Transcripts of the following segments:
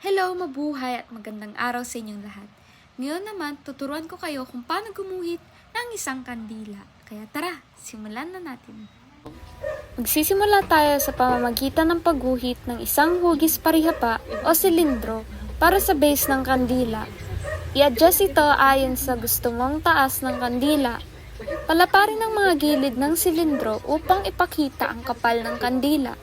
Hello, mabuhay at magandang araw sa inyong lahat. Ngayon naman, tuturuan ko kayo kung paano gumuhit ng isang kandila. Kaya tara, simulan na natin. Magsisimula tayo sa pamamagitan ng pagguhit ng isang hugis parihapa o silindro para sa base ng kandila. I-adjust ito ayon sa gusto mong taas ng kandila. Palaparin ang mga gilid ng silindro upang ipakita ang kapal ng kandila.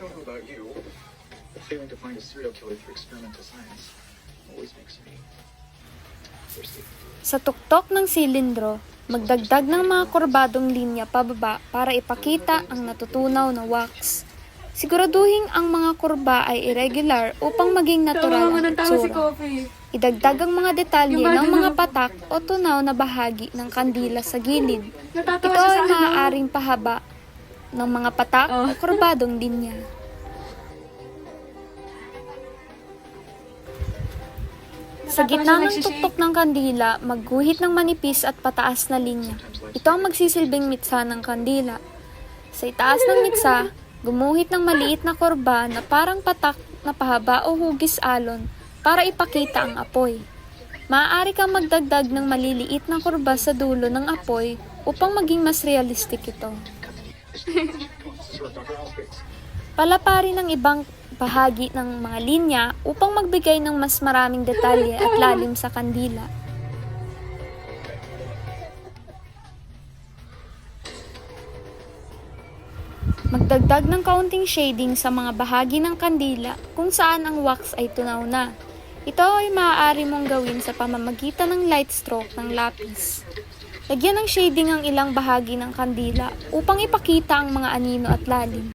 I don't know about you, but failing to find a serial killer through experimental science always makes me thirsty. Sa tuktok ng silindro, magdagdag ng mga kurbadong linya pababa para ipakita ang natutunaw na wax. Siguraduhin ang mga kurba ay irregular upang maging natural ang itsura. Idagdag ang mga detalye ng mga patak o tunaw na bahagi ng kandila sa gilid. Ito ay maaaring pahaba ng mga patak o kurbadong linya. Sa gitna ng tuktok ng kandila, magguhit ng manipis at pataas na linya. Ito ang magsisilbing mitsa ng kandila. Sa itaas ng mitsa, gumuhit ng maliit na kurba na parang patak na pahaba o hugis alon para ipakita ang apoy. Maaari kang magdagdag ng maliliit na kurba sa dulo ng apoy upang maging mas realistic ito. Palaparin ang ibang bahagi ng mga linya upang magbigay ng mas maraming detalye at lalim sa kandila. Magdagdag ng kaunting shading sa mga bahagi ng kandila kung saan ang wax ay tunaw na. Ito ay maaari mong gawin sa pamamagitan ng light stroke ng lapis. Lagyan ng shading ang ilang bahagi ng kandila upang ipakita ang mga anino at lalim.